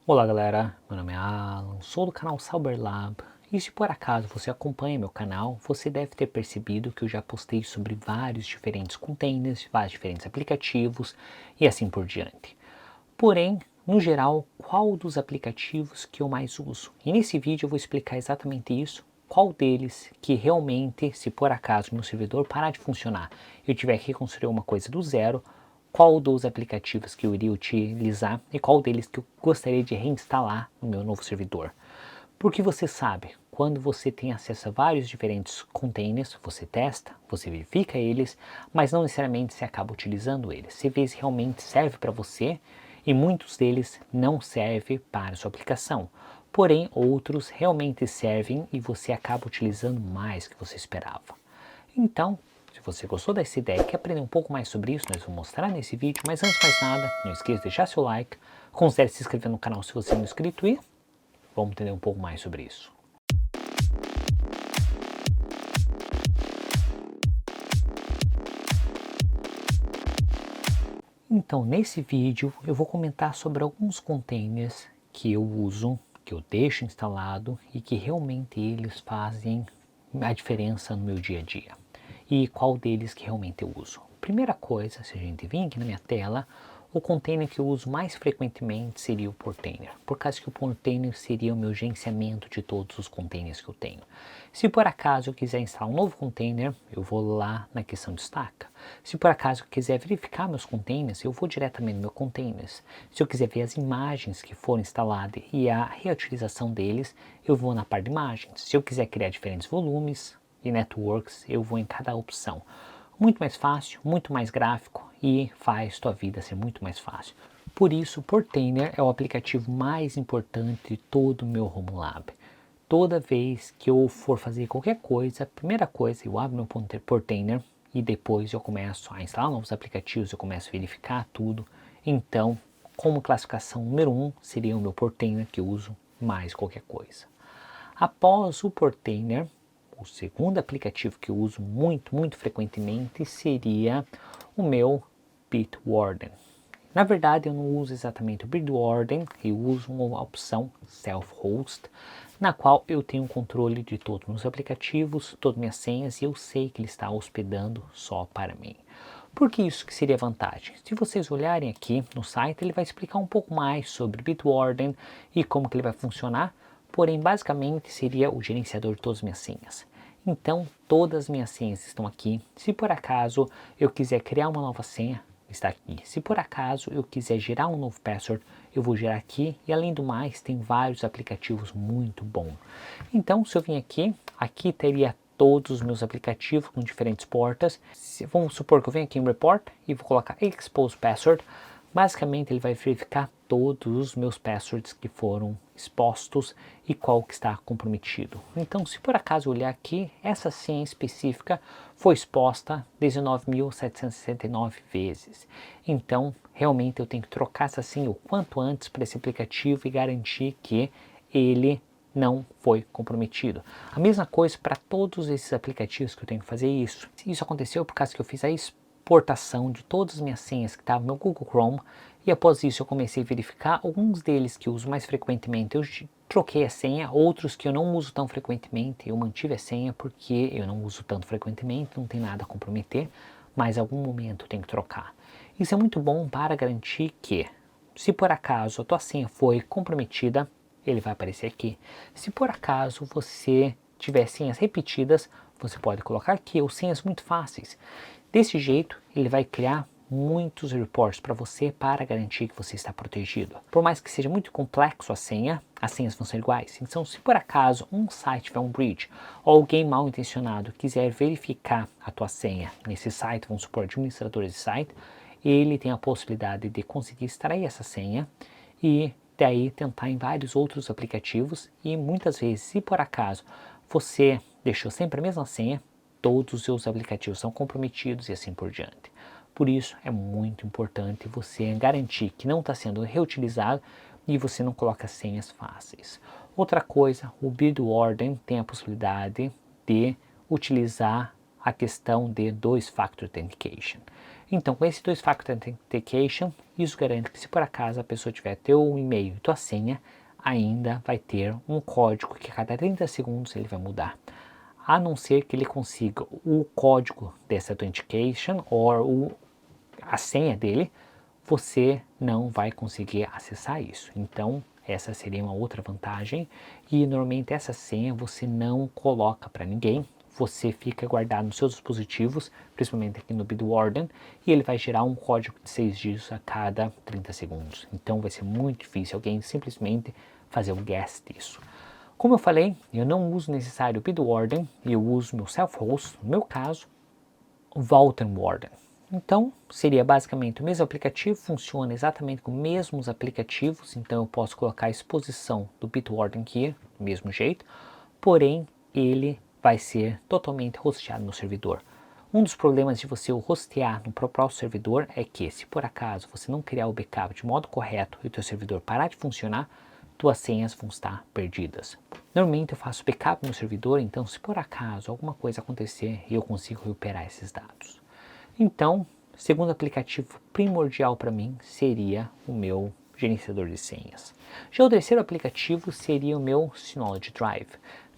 Olá galera, meu nome é Alan, sou do canal Cyberlab e se por acaso você acompanha meu canal, você deve ter percebido que eu já postei sobre vários diferentes containers, vários diferentes aplicativos e assim por diante. Porém, no geral, qual dos aplicativos que eu mais uso? E nesse vídeo eu vou explicar exatamente isso, qual deles que realmente, se por acaso meu servidor parar de funcionar, eu tiver que reconstruir uma coisa do zero, qual dos aplicativos que eu iria utilizar e qual deles que eu gostaria de reinstalar no meu novo servidor. Porque você sabe, quando você tem acesso a vários diferentes containers, você testa, você verifica eles, mas não necessariamente você acaba utilizando eles. Você vê se realmente serve para você e muitos deles não servem para a sua aplicação. Porém, outros realmente servem e você acaba utilizando mais do que você esperava. Então, se você gostou dessa ideia e quer aprender um pouco mais sobre isso, nós vamos mostrar nesse vídeo. Mas antes de mais nada, não esqueça de deixar seu like, considere se inscrever no canal se você não é inscrito e vamos entender um pouco mais sobre isso. Então, nesse vídeo eu vou comentar sobre alguns containers que eu uso, que eu deixo instalado e que realmente eles fazem a diferença no meu dia a dia. E qual deles que realmente eu uso. Primeira coisa, se a gente vir aqui na minha tela, o container que eu uso mais frequentemente seria o Portainer, por causa que o Portainer seria o meu gerenciamento de todos os containers que eu tenho. Se por acaso eu quiser instalar um novo container, eu vou lá na questão destaca. Se por acaso eu quiser verificar meus containers, eu vou diretamente no meu containers. Se eu quiser ver as imagens que foram instaladas e a reutilização deles, eu vou na parte de imagens. Se eu quiser criar diferentes volumes e networks, eu vou em cada opção. Muito mais fácil, muito mais gráfico e faz tua vida ser muito mais fácil. Por isso, o Portainer é o aplicativo mais importante de todo o meu Home Lab. Toda vez que eu for fazer qualquer coisa, a primeira coisa, eu abro meu Portainer e depois eu começo a instalar novos aplicativos, eu começo a verificar tudo. Então, como classificação número 1 seria o meu Portainer que eu uso mais qualquer coisa. Após o Portainer, o segundo aplicativo que eu uso muito frequentemente seria o meu Bitwarden. Na verdade, eu não uso exatamente o Bitwarden, eu uso uma opção Self-Host, na qual eu tenho controle de todos os meus aplicativos, todas as minhas senhas, e eu sei que ele está hospedando só para mim. Por que isso que seria vantagem? Se vocês olharem aqui no site, ele vai explicar um pouco mais sobre Bitwarden e como que ele vai funcionar, porém basicamente seria o gerenciador de todas as minhas senhas. Então todas as minhas senhas estão aqui. Se por acaso eu quiser criar uma nova senha, está aqui. Se por acaso eu quiser gerar um novo password, eu vou gerar aqui e além do mais tem vários aplicativos muito bons. Então se eu vim aqui teria todos os meus aplicativos com diferentes portas. Vamos supor que eu venho aqui em Report e vou colocar Expose Password. Basicamente ele vai verificar todos os meus passwords que foram expostos e qual que está comprometido. Então se por acaso olhar aqui, essa senha específica foi exposta 19.769 vezes. Então realmente eu tenho que trocar essa senha o quanto antes para esse aplicativo e garantir que ele não foi comprometido. A mesma coisa para todos esses aplicativos que eu tenho que fazer isso. Isso aconteceu por causa que eu fiz a exportação de todas as minhas senhas que estavam no meu Google Chrome e após isso eu comecei a verificar alguns deles que eu uso mais frequentemente. Eu troquei a senha, outros que eu não uso tão frequentemente eu mantive a senha porque eu não uso tanto frequentemente, não tem nada a comprometer, mas em algum momento eu tenho que trocar. Isso é muito bom para garantir que, se por acaso a tua senha foi comprometida, ele vai aparecer aqui. Se por acaso você tiver senhas repetidas, você pode colocar aqui, ou senhas muito fáceis. Desse jeito, ele vai criar muitos reports para você para garantir que você está protegido. Por mais que seja muito complexo a senha, as senhas vão ser iguais. Então, se por acaso um site tiver um breach ou alguém mal intencionado quiser verificar a tua senha nesse site, vamos supor, administradores de site, ele tem a possibilidade de conseguir extrair essa senha e daí tentar em vários outros aplicativos e muitas vezes, se por acaso você deixou sempre a mesma senha, todos os seus aplicativos são comprometidos e assim por diante. Por isso é muito importante você garantir que não está sendo reutilizado e você não coloca senhas fáceis. Outra coisa, o Bitwarden tem a possibilidade de utilizar a questão de Two-Factor Authentication. Então, com esse Two-Factor Authentication, isso garante que se por acaso a pessoa tiver teu e-mail e tua senha, ainda vai ter um código que a cada 30 segundos ele vai mudar. A não ser que ele consiga o código dessa Authentication ou a senha dele, você não vai conseguir acessar isso. Então, essa seria uma outra vantagem. E normalmente essa senha você não coloca para ninguém. Você fica guardado nos seus dispositivos, principalmente aqui no Bitwarden, e ele vai gerar um código de 6 dígitos a cada 30 segundos. Então vai ser muito difícil alguém simplesmente fazer um guess disso. Como eu falei, eu não uso necessário o Bitwarden, eu uso meu self-host, no meu caso, o Vault Warden. Então, seria basicamente o mesmo aplicativo, funciona exatamente com os mesmos aplicativos, então eu posso colocar a exposição do Bitwarden aqui, do mesmo jeito, porém, ele vai ser totalmente hosteado no servidor. Um dos problemas de você o hostear no próprio servidor é que, se por acaso você não criar o backup de modo correto e o teu servidor parar de funcionar, tuas senhas vão estar perdidas. Normalmente eu faço backup no servidor, então se por acaso alguma coisa acontecer, eu consigo recuperar esses dados. Então, o segundo aplicativo primordial para mim seria o meu gerenciador de senhas. Já o terceiro aplicativo seria o meu Synology Drive,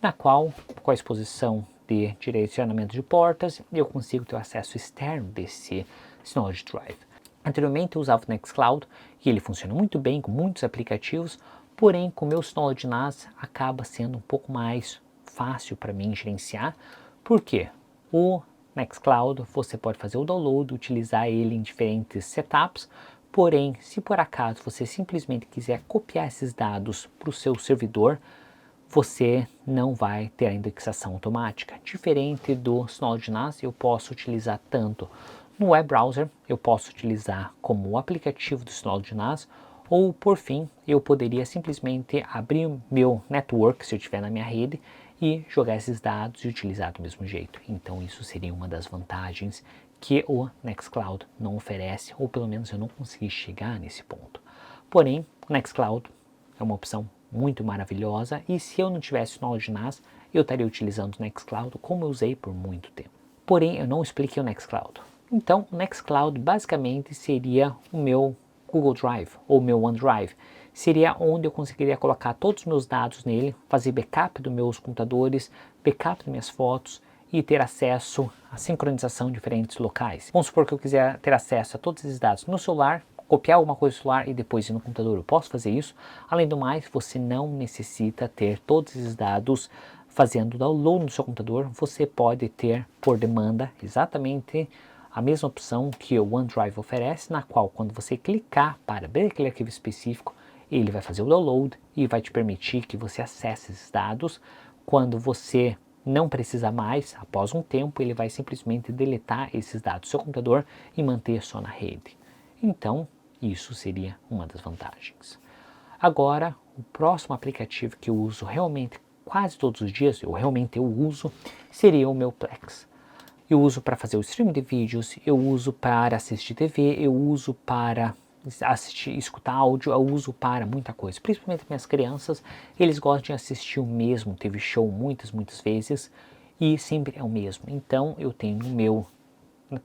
na qual, com a exposição de direcionamento de portas, eu consigo ter o acesso externo desse Synology Drive. Anteriormente eu usava o Nextcloud e ele funciona muito bem com muitos aplicativos, porém com o meu Synology NAS acaba sendo um pouco mais fácil para mim gerenciar. Por quê? O Nextcloud você pode fazer o download, utilizar ele em diferentes setups, porém se por acaso você simplesmente quiser copiar esses dados para o seu servidor, você não vai ter a indexação automática. Diferente do Synology NAS, eu posso utilizar tanto no web browser, eu posso utilizar como o aplicativo do Synology NAS, ou por fim, eu poderia simplesmente abrir o meu network, se eu estiver na minha rede, e jogar esses dados e utilizar do mesmo jeito. Então isso seria uma das vantagens que o Nextcloud não oferece, ou pelo menos eu não consegui chegar nesse ponto. Porém, o Nextcloud é uma opção muito maravilhosa, e se eu não tivesse o Synology NAS, eu estaria utilizando o Nextcloud como eu usei por muito tempo. Porém, eu não expliquei o Nextcloud. Então, o Nextcloud basicamente seria o meu Google Drive ou meu OneDrive. Seria onde eu conseguiria colocar todos os meus dados nele, fazer backup dos meus computadores, backup das minhas fotos e ter acesso à sincronização em diferentes locais. Vamos supor que eu quiser ter acesso a todos esses dados no celular, copiar alguma coisa no celular e depois ir no computador. Eu posso fazer isso. Além do mais, você não necessita ter todos esses dados fazendo download no seu computador. Você pode ter por demanda exatamente a mesma opção que o OneDrive oferece, na qual quando você clicar para abrir aquele arquivo específico, ele vai fazer o download e vai te permitir que você acesse esses dados. Quando você não precisa mais, após um tempo, ele vai simplesmente deletar esses dados do seu computador e manter só na rede. Então, isso seria uma das vantagens. Agora, o próximo aplicativo que eu uso realmente quase todos os dias, eu uso, seria o meu Plex. Eu uso para fazer o streaming de vídeos, eu uso para assistir TV, eu uso para assistir, escutar áudio, eu uso para muita coisa. Principalmente minhas crianças, eles gostam de assistir o mesmo TV show muitas vezes e sempre é o mesmo. Então eu tenho o meu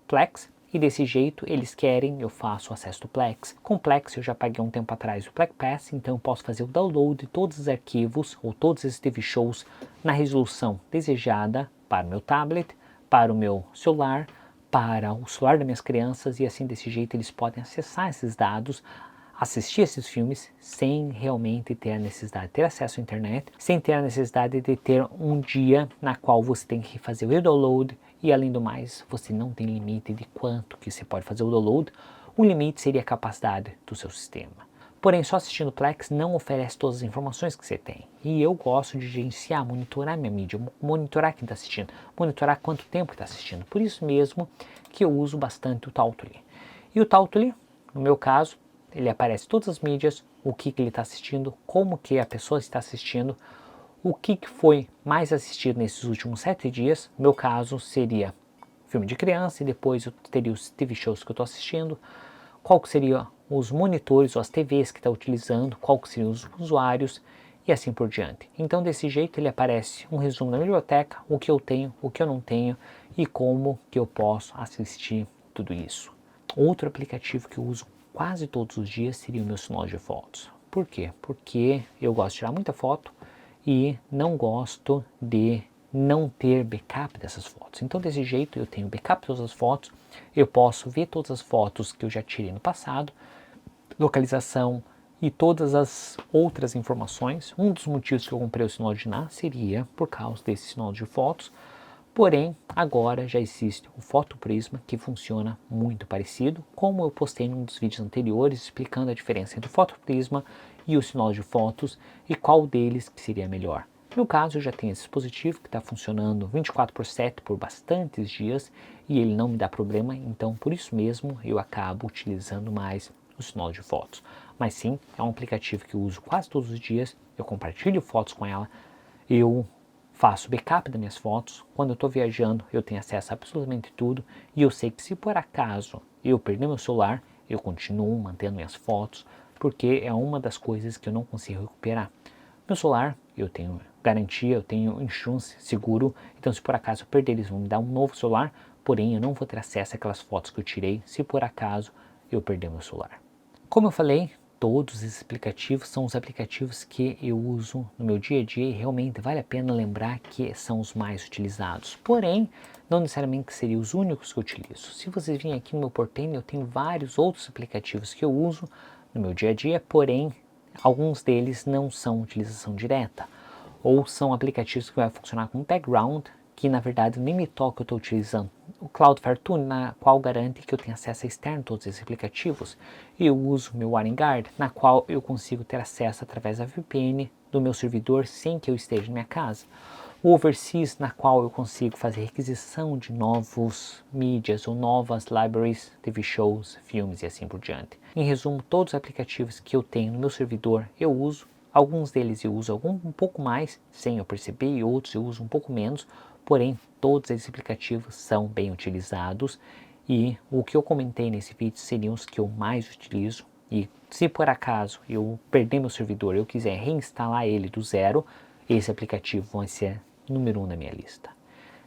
Plex e desse jeito eles querem, eu faço o acesso do Plex. Com o Plex eu já paguei um tempo atrás o Plex Pass, então eu posso fazer o download de todos os arquivos ou todos esses TV shows na resolução desejada para o meu tablet, para o meu celular, para o celular das minhas crianças, e assim desse jeito eles podem acessar esses dados, assistir esses filmes sem realmente ter a necessidade de ter acesso à internet, sem ter a necessidade de ter um dia na qual você tem que fazer o download, e além do mais, você não tem limite de quanto que você pode fazer o download. O limite seria a capacidade do seu sistema. Porém, só assistindo Plex não oferece todas as informações que você tem. E eu gosto de gerenciar, monitorar minha mídia, monitorar quem está assistindo, monitorar quanto tempo está assistindo. Por isso mesmo que eu uso bastante o Tautly. E o Tautly, no meu caso, ele aparece todas as mídias, o que ele está assistindo, como que a pessoa está assistindo, o que foi mais assistido nesses últimos 7 dias. No meu caso seria filme de criança, e depois eu teria os TV shows que eu estou assistindo, qual que seria os monitores ou as TVs que está utilizando, qual que seriam os usuários e assim por diante. Então desse jeito ele aparece um resumo da biblioteca, o que eu tenho, o que eu não tenho e como que eu posso assistir tudo isso. Outro aplicativo que eu uso quase todos os dias seria o meu Synology Fotos. Por quê? Porque eu gosto de tirar muita foto e não gosto de não ter backup dessas fotos. Então desse jeito eu tenho backup de todas as fotos, eu posso ver todas as fotos que eu já tirei no passado, localização e todas as outras informações. Um dos motivos que eu comprei o Synology NA seria por causa desse Synology Fotos, porém agora já existe o Photo Prisma que funciona muito parecido, como eu postei num dos vídeos anteriores explicando a diferença entre o Photo Prisma e o Synology Fotos e qual deles que seria melhor. No caso, eu já tenho esse dispositivo que está funcionando 24/7 por bastantes dias e ele não me dá problema, então por isso mesmo eu acabo utilizando mais o Synology Fotos. Mas sim, é um aplicativo que eu uso quase todos os dias, eu compartilho fotos com ela, eu faço backup das minhas fotos, quando eu estou viajando eu tenho acesso a absolutamente tudo e eu sei que se por acaso eu perder meu celular, eu continuo mantendo minhas fotos, porque é uma das coisas que eu não consigo recuperar. Meu celular, eu tenho garantia, eu tenho insurance, seguro, então se por acaso eu perder eles vão me dar um novo celular, porém eu não vou ter acesso àquelas fotos que eu tirei se por acaso eu perder meu celular. Como eu falei, todos esses aplicativos são os aplicativos que eu uso no meu dia a dia e realmente vale a pena lembrar que são os mais utilizados. Porém, não necessariamente seriam os únicos que eu utilizo. Se vocês virem aqui no meu portfólio, eu tenho vários outros aplicativos que eu uso no meu dia a dia, porém, alguns deles não são utilização direta. Ou são aplicativos que vai funcionar como background, que na verdade nem me toca, eu estou utilizando o Cloudflare Tune, na qual garante que eu tenho acesso externo a todos esses aplicativos. E eu uso meu WireGuard, na qual eu consigo ter acesso através da VPN do meu servidor sem que eu esteja na minha casa. O Overseas, na qual eu consigo fazer requisição de novos mídias ou novas libraries, TV shows, filmes e assim por diante. Em resumo, todos os aplicativos que eu tenho no meu servidor eu uso. Alguns deles eu uso um pouco mais, sem eu perceber, e outros eu uso um pouco menos, porém todos esses aplicativos são bem utilizados e o que eu comentei nesse vídeo seriam os que eu mais utilizo. E se por acaso eu perder meu servidor e eu quiser reinstalar ele do zero, esse aplicativo vai ser número 1 na minha lista.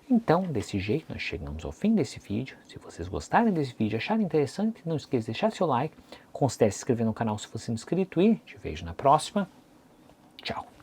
Então, desse jeito, nós chegamos ao fim desse vídeo. Se vocês gostarem desse vídeo, acharem interessante, não esqueça de deixar seu like, considere se inscrever no canal se você não é inscrito e te vejo na próxima. Tchau!